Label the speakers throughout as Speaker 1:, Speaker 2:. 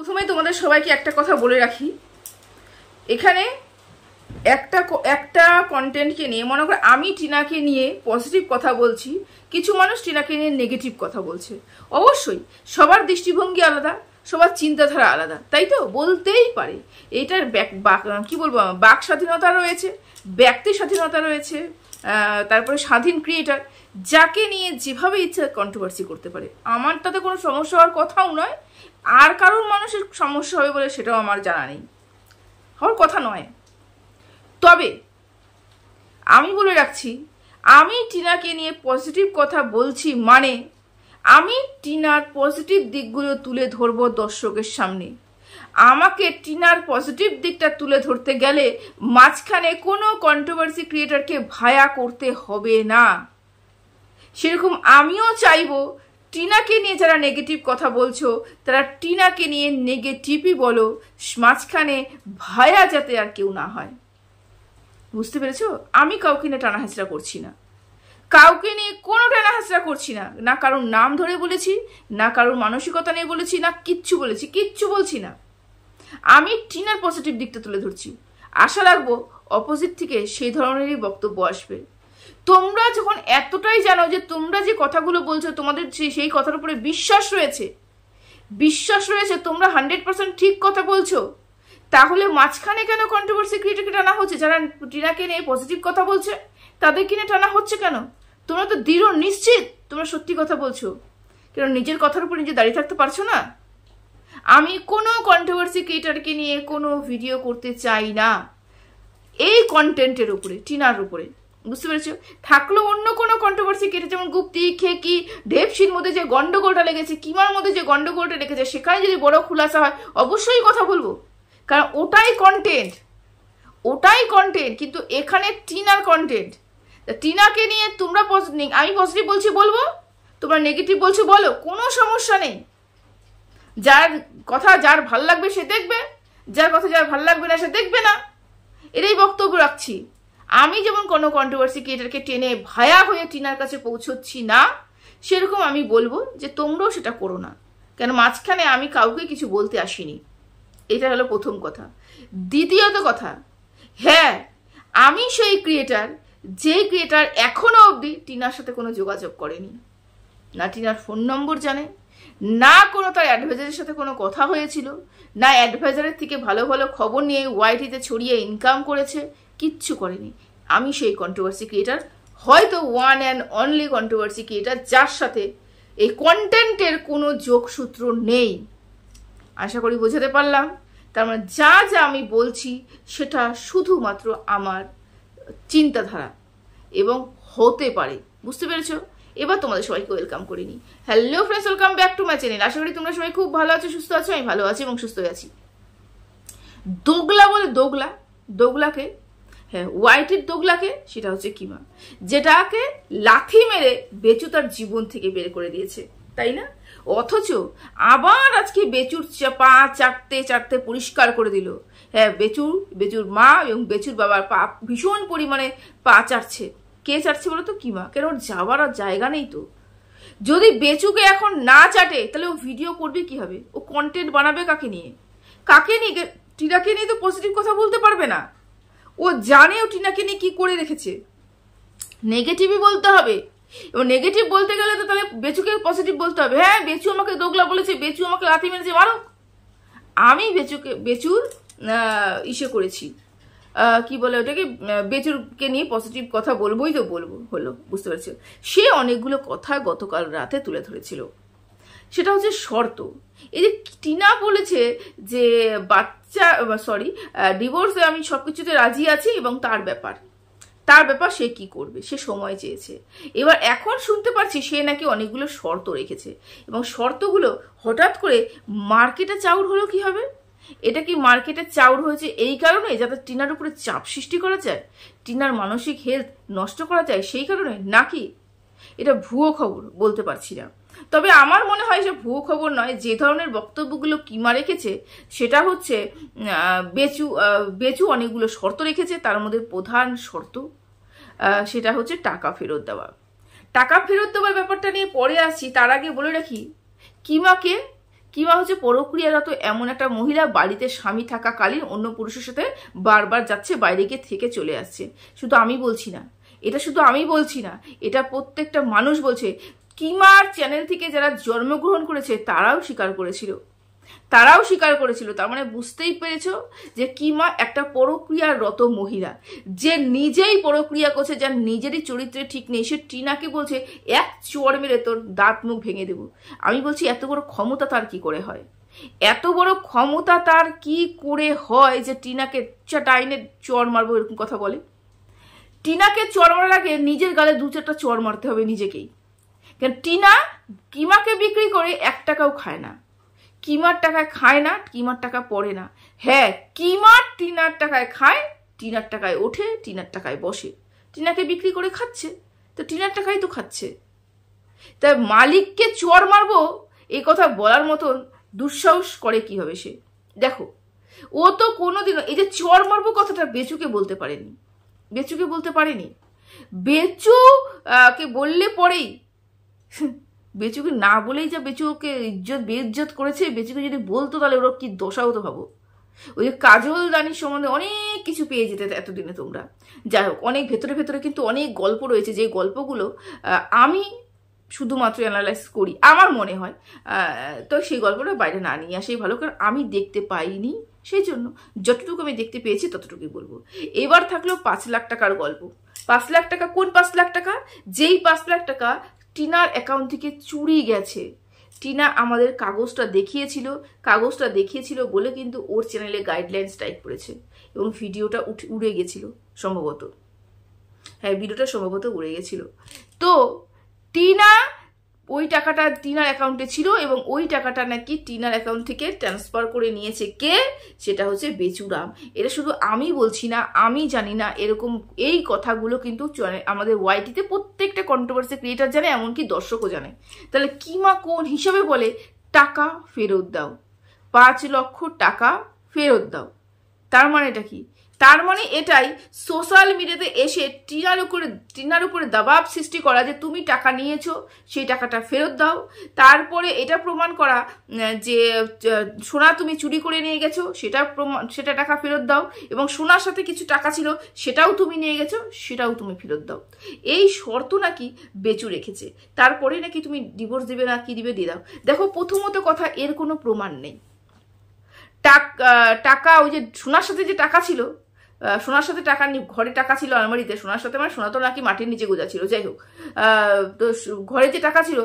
Speaker 1: প্রথমে তোমাদের সবাইকে একটা কথা বলে রাখি, এখানে একটা কন্টেন্টকে নিয়ে মনে করো আমি টিনাকে নিয়ে পজিটিভ কথা বলছি, কিছু মানুষ টিনাকে নিয়ে নেগেটিভ কথা বলছে। অবশ্যই সবার দৃষ্টিভঙ্গি আলাদা, সবার চিন্তাধারা আলাদা, তাই তো বলতেই পারে। এটার কি বলবো, বাক স্বাধীনতা রয়েছে, ব্যক্তি স্বাধীনতা রয়েছে, তারপরে স্বাধীন ক্রিয়েটার যাকে নিয়ে যেভাবে ইচ্ছা কন্ট্রোভার্সি করতে পারে। আমার তাতে কোনো সমস্যা হওয়ার কথাও নয়, আর কারোর মানুষের সমস্যা হবে বলে সেটাও আমার জানা নেই, হওয়ার কথা নয়। তবে আমি বলে রাখছি, আমি টিনাকে নিয়ে পজিটিভ কথা বলছি মানে আমি টিনার পজিটিভ দিকগুলো তুলে ধরবো দর্শকের সামনে। আমাকে টিনার পজিটিভ দিকটা তুলে ধরতে গেলে মাঝখানে কোনো কন্ট্রোভার্সি ক্রিয়েটারকে ভায়া করতে হবে না। সেরকম আমিও চাইবো টিনাকে নিয়ে যারা নেগেটিভ কথা বলছো তারা টিনাকে নিয়ে নেগেটিভই বলো, মাঝখানে ভায়া যাতে আর কেউ না হয়। বুঝতে পেরেছো? আমি কাউকে নিয়ে টানা হাসরা করছি না, কাউকে নিয়ে কোনো টানা হাসরা করছি না, না কারোর নাম ধরে বলেছি, না কারোর মানসিকতা নিয়ে বলেছি, না কিচ্ছু বলেছি, কিচ্ছু বলছি না। আমি টিনার পজিটিভ দিকটা তুলে ধরছি, আশা রাখবো অপোজিট থেকে সেই ধরনেরই বক্তব্য আসবে। তোমরা যখন এতটাই জানো যে তোমরা যে কথাগুলো বলছো তোমাদের সেই কথার উপরে বিশ্বাস রয়েছে, তোমরা 100% ঠিক কথা বলছো, তাহলে মাঝখানে কেন কন্ট্রোভার্সি ক্রিয়েটারকে টানা হচ্ছে? যারা টিনাকে নিয়ে পজিটিভ কথা বলছে তাদের কিনে টানা হচ্ছে কেন? তোমরা তো দৃঢ় নিশ্চিত তোমরা সত্যি কথা বলছো, কেন নিজের কথার উপর নিজে দাঁড়িয়ে থাকতে পারছো না? আমি কোনো কন্ট্রোভার্সি ক্রিয়েটারকে নিয়ে কোনো ভিডিও করতে চাই না এই কন্টেন্টের উপরে, টিনার উপরে। বুঝতে পেরেছো? থাকলো অন্য কোনো কন্ট্রোভার্সি ক্রিয়েটার, যেমন গুপ্তি, খেকি, ডেপসির মধ্যে যে গন্ডগোলটা লেগেছে, কিমার মধ্যে যে গন্ডগোলটা লেগেছে, সেখানে যদি বড় খুলাসা হয় অবশ্যই কথা বলবো, কারণ ওটাই কন্টেন্ট। কিন্তু এখানে টিনার কন্টেন্ট, টিনাকে নিয়ে তোমরা আমি পজিটিভ বলছি বলবো, তোমরা নেগেটিভ বলছো বলো, কোনো সমস্যা নেই। যার কথা যার ভাল লাগবে সে দেখবে, যার কথা যার ভাল লাগবে না সে দেখবে না, এটাই বক্তব্য রাখছি। আমি যেমন কোনো কন্ট্রোভার্সি ক্রিয়েটারকে টেনে ভায়া হয়ে টিনার কাছে পৌঁছচ্ছি না, সেরকম আমি বলবো যে তোমরাও সেটা করো না, কেন মাঝখানে আমি কাউকে কিছু বলতে আসিনি। এটা হলো প্রথম কথা। দ্বিতীয়ত কথা, হ্যাঁ আমি সেই ক্রিয়েটার যেই ক্রিয়েটার এখনো অবধি টিনার সাথে কোনো যোগাযোগ করেনি, না টিনার ফোন নম্বর জানে, না কোনো তার অ্যাডভাইজারের সাথে কোনো কথা হয়েছিল, না অ্যাডভাইজারের থেকে ভালো ভালো খবর নিয়ে ওয়াইটিতে ছড়িয়ে ইনকাম করেছে, কিচ্ছু করেনি। আমি সেই কন্ট্রোভার্সি ক্রিয়েটার, হয়তো one and only controversy creator যার সাথে এই কন্টেন্টের কোনো যোগসূত্র নেই। আশা করি বোঝাতে পারলাম। তার মানে যা যা আমি বলছি সেটা শুধুমাত্র আমার চিন্তাধারা এবং হতে পারে। বুঝতে পেরেছো? এবার তোমাদের সবাইকে ওয়েলকাম করিনি। Hello friends, welcome back to my channel. আশা করি তোমরা সবাই খুব ভালো আছো, সুস্থ আছো। আমি ভালো আছি এবং সুস্থ আছি। দোগলা বলে দোগলাকে, হ্যাঁ ওয়াইটির দোগলাকে, সেটা হচ্ছে কিমা, যেটাকে লাথি মেরে বেচু তার জীবন থেকে বের করে দিয়েছে, তাই না? অথচ আবার আজকে বেচুর পা চাটতে পরিষ্কার করে দিল। হ্যাঁ বেচুর মা এবং বেচুর বাবার পা ভীষণ পরিমাণে পা চাটছে। কে চাটছে বলো তো? কিমা। কেন ওর যাওয়ার আর জায়গা নেই তো। যদি বেচুকে এখন না চাটে তাহলে ও ভিডিও করবে কি হবে? ও কন্টেন্ট বানাবে কাকে নিয়ে? টিনাকে নিয়ে তো পজিটিভ কথা বলতে পারবে না। ও জানে ও টিনাকে নিয়ে কি করে রেখেছে, নেগেটিভই বলতে হবে। এবং নেগেটিভ বলতে গেলে তো তাহলে বেচুকে পজিটিভ বলতে হবে। হ্যাঁ বেচু আমাকে দোগলা বলেছে, বেচু আমাকে লাথি মেরেছে, মারো। আমি বেচুর ইসে করেছি, কি বলে ওটাকে, বেচুরকে নিয়ে পজিটিভ কথা বলবোই তো হলো। বুঝতে পারছো? সে অনেকগুলো কথা গতকাল রাতে তুলে ধরেছিল, সেটা হচ্ছে শর্ত। এই যে টিনা বলেছে যে ডিভোর্সে আমি সবকিছুতে রাজি আছি এবং তার ব্যাপার সে কি করবে, সে সময় চেয়েছে। এবার এখন শুনতে পাচ্ছি সে নাকি অনেকগুলো শর্ত রেখেছে, এবং শর্তগুলো হঠাৎ করে মার্কেটে চাউর হলো কি হবে? এটা কি মার্কেটে চাউর হয়েছে এই কারণে যাতে টিনার উপরে চাপ সৃষ্টি করা যায়, টিনার মানসিক হেলথ নষ্ট করা যায় সেই কারণে, নাকি এটা ভুয়ো খবর বলতে পারছি না। তবে আমার মনে হয় সে ভুয়ো খবর নয়। যে ধরনের বক্তব্যগুলো কিমা রেখেছে সেটা হচ্ছে বেচু অনেকগুলো শর্ত রেখেছে, তার মধ্যে প্রধান শর্ত সেটা হচ্ছে টাকা ফেরত দেওয়া। টাকা ফেরত দেওয়ার ব্যাপারটা নিয়ে পরে আসছি, তার আগে বলে রাখি কিমা হচ্ছে পরক্রিয়ারত এমন একটা মহিলা, বাড়িতে স্বামী থাকাকালীন অন্য পুরুষের সাথে বারবার যাচ্ছে, বাইরে গিয়ে থেকে চলে আসছে। শুধু আমি বলছি না, এটা প্রত্যেকটা মানুষ বলছে। কিমার চ্যানেল থেকে যারা জন্মগ্রহণ করেছে তারাও স্বীকার করেছিল। তার মানে বুঝতেই পেরেছ যে কিমা একটা পরক্রিয়ারত মহিলা, যে নিজেই পরক্রিয়া করছে, যার নিজেরই চরিত্রে ঠিক নেই। সে টিনাকে বলছে এক চড় মেরে তোর দাঁত মুখ ভেঙে দেবো। আমি বলছি এত বড় ক্ষমতা তার কি করে হয়? যে টিনাকে টাইনে চড় মারবো এরকম কথা বলে? টিনাকে চড় মারার আগে নিজের গালে 2-4টা চড় মারতে হবে নিজেকেই। কারণ টিনা কিমাকে বিক্রি করে 1 টাকাও খায় না, কিমার টাকায় খায় না, কিমার টাকা পড়ে না। হ্যাঁ, কিমার টিনার টাকায় খায়, টিনার টাকায় ওঠে, টিনার টাকায় বসে। টিনাকে বিক্রি করে খাচ্ছে, তো টিনার টাকাই তো খাচ্ছে। তাই মালিককে চড় মারবো এই কথা বলার মতন দুঃসাহস করে কি হবে সে? দেখো, ও তো কোনোদিনও এই যে চড় মারবো কথাটা বেচুকে বলতে পারেনি। বেচু কে বললে পরেই, বেচুকে না বলেই যা বেচুকে বেইজ্জত করেছে, বেচুকে যদি বলতো তাহলে ওরা কি দশা হতো ভাবো। ওই যে কাজল রানীর সম্বন্ধে অনেক কিছু পেয়ে যেতে এতদিনে তোমরা। যাই হোক, অনেক ভেতরে কিন্তু অনেক গল্প রয়েছে, যে গল্পগুলো আমি শুধুমাত্র অ্যানালাইজ করি আমার মনে হয়। তো সেই গল্পটা বাইরে না নিয়ে আসেই ভালো, কারণ আমি দেখতে পাইনি, সেই জন্য যতটুকু আমি দেখতে পেয়েছি ততটুকুই বলবো। এবার থাকলো 5 লাখ টাকার গল্প। 5 লাখ টাকা, কোন 5 লাখ টাকা? যেই 5 লাখ টাকা টিনার অ্যাকাউন্ট থেকে চুরি গেছে। টিনা আমাদের কাগজটা দেখিয়েছিল বলে কিন্তু ওর চ্যানেলে গাইডলাইন স্ট্রাইক করেছে, এবং ভিডিওটা উড়ে গেছিল সম্ভবত। হ্যাঁ, ভিডিওটা সম্ভবত উড়ে গেছিল। তো টিনা ওই টাকাটা টিনার অ্যাকাউন্টে ছিল, এবং ওই টাকাটা নাকি টিনার অ্যাকাউন্ট থেকে ট্রান্সফার করে নিয়েছে কে? সেটা হচ্ছে বেচুরাম। এটা শুধু আমি বলছি না, আমি জানি না, এরকম এই কথাগুলো কিন্তু আমাদের ওয়াইটিতে প্রত্যেকটা কন্ট্রোভার্সি ক্রিয়েটার জানে, এমনকি দর্শকও জানে। তাহলে কিমা কোন হিসাবে বলে টাকা ফেরত দাও, 5 লক্ষ টাকা ফেরত দাও? তার মানে এটা কি? তার মানে এটাই সোশ্যাল মিডিয়াতে এসে টিনার উপরে দবাব সৃষ্টি করা, যে তুমি টাকা নিয়েছো, সেই টাকাটা ফেরত দাও। তারপরে এটা প্রমাণ করা যে সোনা তুমি চুরি করে নিয়ে গেছো, সেটা টাকা ফেরত দাও, এবং সোনার সাথে কিছু টাকা ছিল সেটাও তুমি নিয়ে গেছো, সেটাও তুমি ফেরত দাও। এই শর্ত নাকি বেচু রেখেছে। তারপরে নাকি তুমি ডিভোর্স দিবে না কি দিবে দিয়ে দাও। দেখো, প্রথমত কথা, এর কোনো প্রমাণ নেই। টাকা ওই যে সোনার সাথে যে টাকা ছিল, সোনার সাথে টাকা ঘরে টাকা ছিল আলমারিতে, সোনার সাথে মানে সোনা তো নাকি মাটির নিচে গোজা ছিল। যাই হোক, তো ঘরে যে টাকা ছিল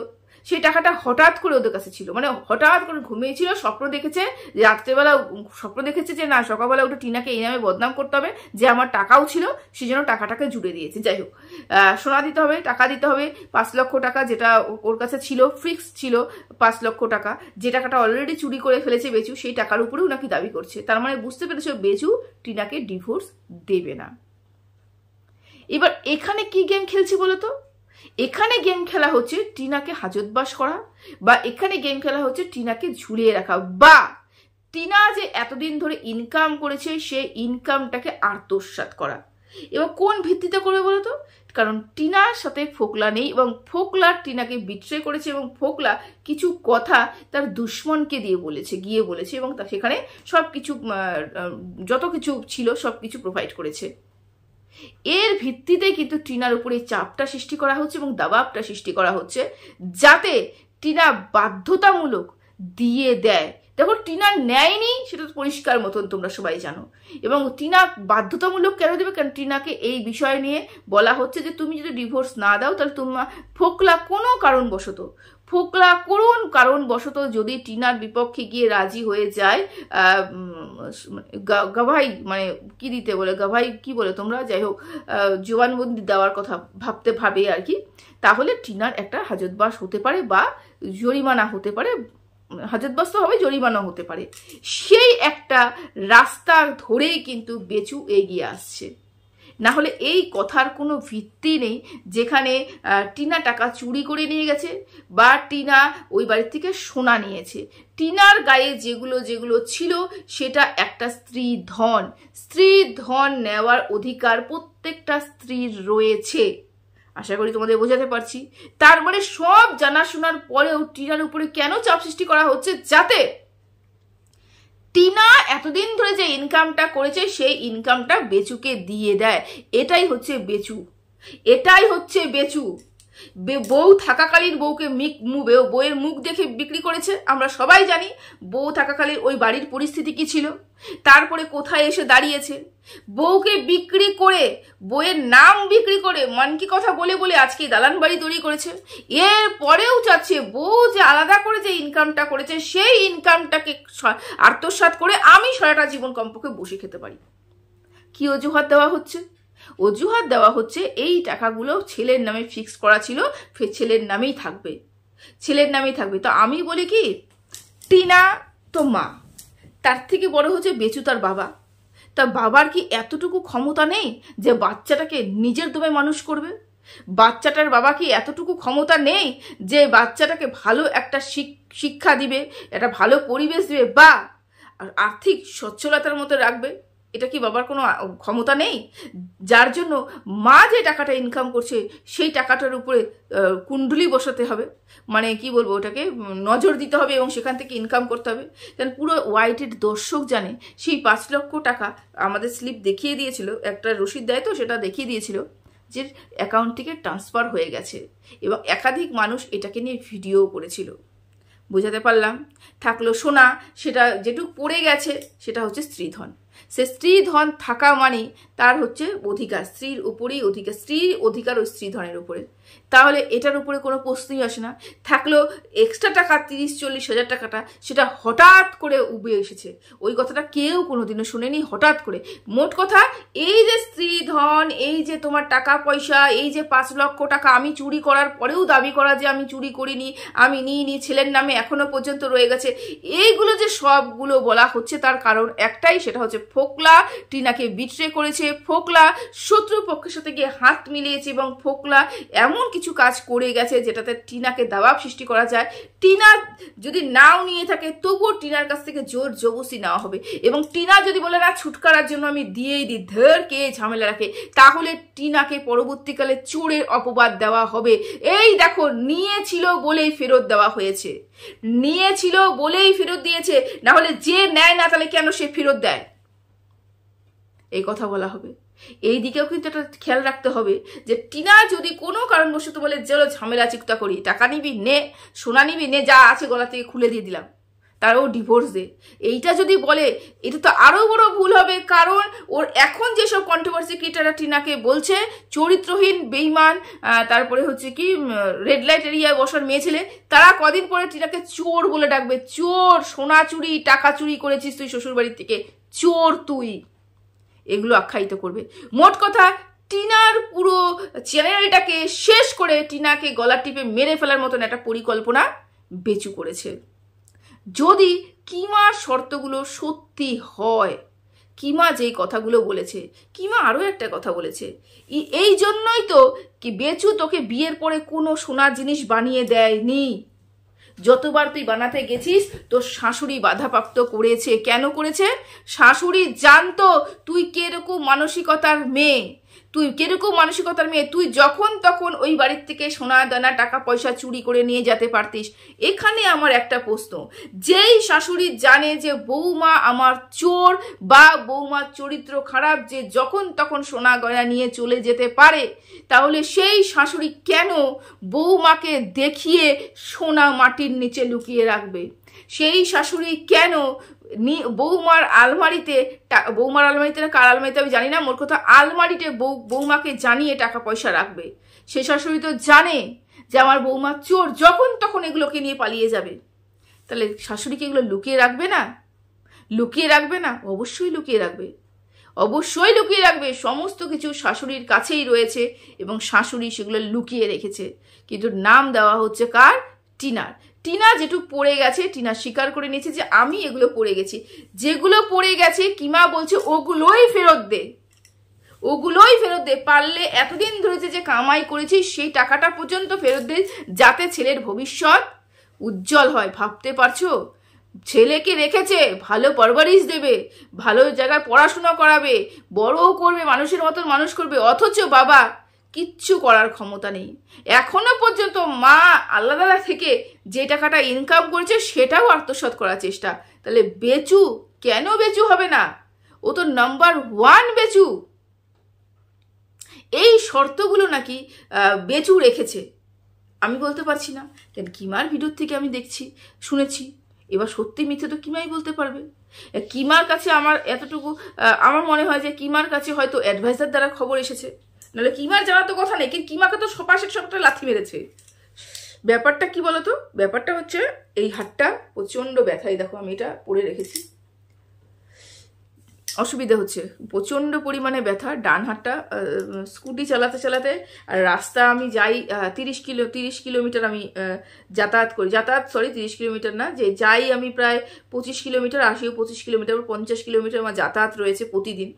Speaker 1: সেই টাকাটা হঠাৎ করে ওদের কাছে ছিল, মানে হঠাৎ করে ঘুমিয়েছিল, স্বপ্ন দেখেছে, রাত্রেবেলা স্বপ্ন দেখেছে যে না, সকালবেলা উঠে টিনাকে এই নামে বদনাম করতে হবে যে আমার টাকাও ছিল, সেই জন্য টাকাটাকে জুড়ে দিয়েছে। যাই হোক, সোনা দিতে হবে, টাকা দিতে হবে, 5 লক্ষ টাকা যেটা ওর কাছে ছিল, ফিক্স ছিল 5 লক্ষ টাকা, যে টাকাটা অলরেডি চুরি করে ফেলেছে বেচু, সেই টাকার উপরেও নাকি দাবি করছে। তার মানে বুঝতে পেরেছো বেচু টিনাকে ডিভোর্স দেবে না। এবার এখানে কি গেম খেলছি বলো তো? এখানে গেম খেলা হচ্ছে টিনাকে হাজতবাস করা, বা এখানে গেম খেলা হচ্ছে টিনাকে ঝুলিয়ে রাখা, বা টিনা যে এতদিন ধরে ইনকাম করেছে সেই ইনকামটাকে আত্মসাৎ করা। এবার কোন ভিত্তিতে করবে বলো তো? কারণ টিনার সাথে ফোকলা নেই, এবং ফোকলা টিনাকে বিট্রে করেছে, এবং ফোকলা কিছু কথা তার দুশ্মনকে গিয়ে বলেছে, এবং সেখানে সবকিছু যত কিছু ছিল সবকিছু প্রোভাইড করেছে। এর ভিত্তিতে কিন্তু টিনার উপরে চাপটা সৃষ্টি করা হচ্ছে এবং দাবাবটা সৃষ্টি করা হচ্ছে, যাতে টিনা বাধ্যতামূলক দিয়ে দেয়। দেখো, টিনা নেয়নি সেটা তো পরিষ্কার মতন তোমরা সবাই জানো, এবং টিনা বাধ্যতামূলক কেন দেবে? কারণ টিনাকে এই বিষয় নিয়ে বলা হচ্ছে যে তুমি যদি ডিভোর্স না দাও তাহলে তোমার ফোকলা কোনো কারণবশত যদি টিনার বিপক্ষে গিয়ে রাজি হয়ে যায়, গাভাই মানে কি দিতে বলে, গাভাই কি বলে তোমরা, যাই হোক, জবানবন্দি দেওয়ার কথা ভাবে আর কি, তাহলে টিনার একটা হাজতবাস হতে পারে, বা জরিমানা হতে পারে, হাজতবাস তো হবে, জরিমানা হতে পারে। সেই একটা রাস্তা ধরেই কিন্তু বেচু এগিয়ে আসছে। না হলে এই কথার কোনো ভিত্তি নেই যেখানে টিনা টাকা চুরি করে নিয়ে গেছে, বা টিনা ওই বাড়ির থেকে সোনা নিয়েছে। টিনার গায়ে যেগুলো ছিল সেটা একটা স্ত্রী ধন নেওয়ার অধিকার প্রত্যেকটা স্ত্রীর রয়েছে। আশা করি তোমাদের বোঝাতে পারছি। তার মানে সব জানাশোনার পরেও টিনার উপরে কেন চাপ সৃষ্টি করা হচ্ছে, যাতে টিনা এতদিন ধরে যে ইনকামটা করেছে সেই ইনকামটা বেচুকে দিয়ে দেয়। এটাই হচ্ছে বেচু, এটাই হচ্ছে বেচু। বউ থাকাকালীন বউয়ের মুখ দেখে বিক্রি করেছে। আমরা সবাই জানি বউ থাকাকালীন ওই বাড়ির পরিস্থিতি কি ছিল, তারপরে কোথায় এসে দাঁড়িয়েছে। বউকে বিক্রি করে, বউয়ের নাম বিক্রি করে, মানকি কথা বলে বলে আজকে দালান বাড়ি তৈরি করেছে। এর পরেও চাচ্ছে বউ যে আলাদা করে যে ইনকামটা করেছে সেই ইনকামটাকে আত্মসাৎ করে আমি সারাটা জীবন কমপক্ষে বসে খেতে পারি। কি অজুহাত দেওয়া হচ্ছে? অজুহাত দেওয়া হচ্ছে এই টাকাগুলো ছেলের নামে ফিক্স করা ছিল, ফের ছেলের নামেই থাকবে, ছেলের নামেই থাকবে। তো আমি বলি কি, টিনা তো মা, তার থেকে বড় হচ্ছে বেচু তার বাবা। তা বাবার কি এতটুকু ক্ষমতা নেই যে বাচ্চাটাকে নিজের দমে মানুষ করবে? বাচ্চাটার বাবা কি এতটুকু ক্ষমতা নেই যে বাচ্চাটাকে ভালো একটা শিক্ষা দিবে, একটা ভালো পরিবেশ দিবে, বা আর্থিক সচ্ছলতার মতো রাখবে? এটা কি বাবার কোনো ক্ষমতা নেই? যার জন্য মা যে টাকাটা ইনকাম করছে সেই টাকাটার উপরে কুণ্ডলি বসাতে হবে, মানে কি বলবো, ওটাকে নজর দিতে হবে এবং সেখান থেকে ইনকাম করতে হবে। কারণ পুরো ওয়াইটির দর্শক জানে সেই 5 লক্ষ টাকা আমাদের স্লিপ দেখিয়ে দিয়েছিল, একটা রসিদ দেয় তো, সেটা দেখিয়ে দিয়েছিল যে অ্যাকাউন্ট থেকে ট্রান্সফার হয়ে গেছে, এবং একাধিক মানুষ এটাকে নিয়ে ভিডিও করেছিল। বোঝাতে পারলাম? থাকলো সোনা, সেটা যেটুকু পড়ে গেছে সেটা হচ্ছে স্ত্রীধন। সে স্ত্রীধন থাকা মানে তার হচ্ছে অধিকার, স্ত্রীর উপরেই অধিকার, স্ত্রীর অধিকার ওই স্ত্রীধনের উপরে। তাহলে এটার উপরে কোনো প্রশ্নই আসে না। থাকলো এক্সট্রা টাকা 30-40 হাজার টাকাটা, সেটা হঠাৎ করে উবে এসেছে, ওই কথাটা কেউ কোনোদিনও শোনেনি, হঠাৎ করে। মোট কথা, এই যে স্ত্রীধন, এই যে তোমার টাকা পয়সা, এই যে 5 লক্ষ টাকা আমি চুরি করার পরেও দাবি করা যে আমি চুরি করিনি, আমি নিইনি, ছেলের নামে এখনো পর্যন্ত রয়ে গেছে, এইগুলো যে সবগুলো বলা হচ্ছে তার কারণ একটাই, সেটা হচ্ছে ফোকলা টিনাকে বিট্রে করেছে, ফোকলা শত্রুপক্ষের সাথে গিয়ে হাত মিলিয়েছে, এবং ফোকলা এমন কিছু কাজ করে গেছে যেটাতে টিনাকে দাবাব সৃষ্টি করা যায়। টিনা যদি নাও নিয়ে থাকে তবুও টিনার কাছ থেকে জোর জবরদস্তি নেওয়া হবে, এবং টিনা যদি বলে না ছুটকারার জন্য আমি দিয়েই দিই, ধর কে ঝামেলা রাখে, তাহলে টিনাকে পরবর্তীকালে চোরের অপবাদ দেওয়া হবে। এই দেখো, নিয়েছিল বলেই ফেরত দেওয়া হয়েছে, নিয়েছিল বলেই ফেরত দিয়েছে, না হলে যে নেয় না তাহলে কেন সে ফেরত দেয়, এই কথা বলা হবে। এই দিকেও কিন্তু একটা খেয়াল রাখতে হবে যে টিনা যদি কোনো কারণবশত বলে চলো ঝামেলা চিন্তা করি, টাকা নিবি নে, সোনা নিবি নে, যা আছে গলা থেকে খুলে দিয়ে দিলাম, তারও ডিভোর্স দে, এইটা যদি বলে, এটা তো আরো বড় ভুল হবে। কারণ ওর এখন যেসব কন্ট্রোভার্সি ক্রিয়েটাররা টিনাকে বলছে চরিত্রহীন, বেইমান, তারপরে হচ্ছে কি রেড লাইট এরিয়ায় বসার মেয়ে ছেলে, তারা কদিন পরে টিনাকে চোর বলে ডাকবে। চোর, সোনা চুরি, টাকা চুরি করেছিস তুই শ্বশুর বাড়ির থেকে, চোর তুই, এগুলো আখ্যায়িত করবে। মোট কথা, টিনার পুরো চ্যানেলটাকে শেষ করে টিনাকে গলা টিপে মেরে ফেলার মতন একটা পরিকল্পনা বেচু করেছে। যদি কিমার শর্তগুলো সত্যি হয়, কিমা যেই কথাগুলো বলেছে, কিমা আরও একটা কথা বলেছে, এই জন্যই তো কি বেচু তোকে বিয়ের পরে কোনো সোনার জিনিস বানিয়ে দেয়নি, যতবার তুই বানাতে গেছিস তোর শাশুড়ি বাধাপ্রাপ্ত করেছে। কেন করেছে? শাশুড়ি জানতো তুই কিরকম মানসিকতার মেয়ে, তুই যখন তখন ওই বাড়ির থেকে সোনা দানা টাকা পয়সা চুরি করে নিয়ে যেতে পারতিস। এখানে আমার একটা প্রশ্ন, যেই শাশুড়ি জানে যে বৌমা আমার চোর বা বৌমার চরিত্র খারাপ, যে যখন তখন সোনা গয়না নিয়ে চলে যেতে পারে, তাহলে সেই শাশুড়ি কেন বৌমাকে দেখিয়ে সোনা মাটির নিচে লুকিয়ে রাখবে? সেই শাশুড়ি কেন বৌমার আলমারিতে না কার আলমারিতে আমি জানি না, মোট কথা আলমারিতে বৌমাকে জানিয়ে টাকা পয়সা রাখবে? সে শাশুড়ি তো জানে যে আমার বৌমা চোর, যখন তখন এগুলোকে নিয়ে পালিয়ে যাবে। তাহলে শাশুড়িকে এগুলো লুকিয়ে রাখবে না? অবশ্যই লুকিয়ে রাখবে। সমস্ত কিছু শাশুড়ির কাছেই রয়েছে এবং শাশুড়ি সেগুলো লুকিয়ে রেখেছে, কিন্তু নাম দেওয়া হচ্ছে কার? টিনার। টিনা যেটুকু পড়ে গেছে, টিনা স্বীকার করে নিয়েছে যে আমি এগুলো পড়ে গেছি। যেগুলো পড়ে গেছে কিমা বলছে ওগুলোই ফেরত দে, পারলে এতদিন ধরে যে কামাই করেছিস সেই টাকাটা পর্যন্ত ফেরত দে, যাতে ছেলের ভবিষ্যৎ উজ্জ্বল হয়। ভাবতে পারছো? ছেলেকে রেখেছে, ভালো পরবারিশ দেবে, ভালো জায়গায় পড়াশোনা করাবে, বড়ও করবে, মানুষের মতন মানুষ করবে, অথচ বাবা কিচ্ছু করার ক্ষমতা নেই। এখনো পর্যন্ত মা আল্লাহ থেকে যে টাকাটা ইনকাম করেছে সেটাও আত্মসাৎ করার চেষ্টা। তাহলে বেচু কেন বেচু হবে না? ও তো নাম্বার 1 বেচু। এই শর্তগুলো নাকি বেচু রেখেছে। আমি বলতে পারছি না, কেন কিমার ভিডিওর থেকে আমি দেখছি শুনেছি। এবার সত্যি মিথ্যে তো কিমাই বলতে পারবে। কিমার কাছে আমার এতটুকু আমার মনে হয় যে কিমার কাছে হয়তো অ্যাডভাইজার দ্বারা খবর এসেছে, নাহলে কিমার জানা তো কথা নেই। কিন্তু কিমাকে তো পাশের সবটা লাথি মেরেছে। ব্যাপারটা কি বলতো? ব্যাপারটা হচ্ছে এই হাতটা প্রচণ্ড ব্যথাই, দেখো আমি এটা পরে রেখেছি, অসুবিধা হচ্ছে, প্রচণ্ড পরিমাণে ব্যথা ডান হাতটা। স্কুটি চালাতে চালাতে আর রাস্তা আমি যাই 30 কিলোমিটার আমি যাতায়াত করি, 30 কিলোমিটার না, যে যাই আমি প্রায় 25 কিলোমিটার, আসিও 25 কিলোমিটার, 50 কিলোমিটার আমার যাতায়াত রয়েছে প্রতিদিন।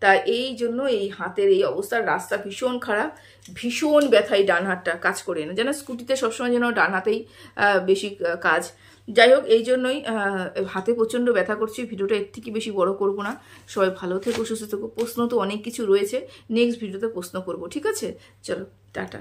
Speaker 1: তা এই জন্য এই হাতের এই অবস্থার, রাস্তা ভীষণ খারাপ, ভীষণ ব্যথাই ডান হাতটা কাজ করে না, যেন স্কুটিতে সবসময় যেন ডান হাতেই বেশি কাজ। যাই হোক, এই জন্যই হাতে প্রচণ্ড ব্যথা করছি। ভিডিওটা এর থেকে বেশি বড় করব না। সবাই ভালো থেকো, সুস্থ থেকো। প্রশ্ন তো অনেক কিছু রয়েছে, নেক্সট ভিডিওতে প্রশ্ন করব, ঠিক আছে? চলো টাটা।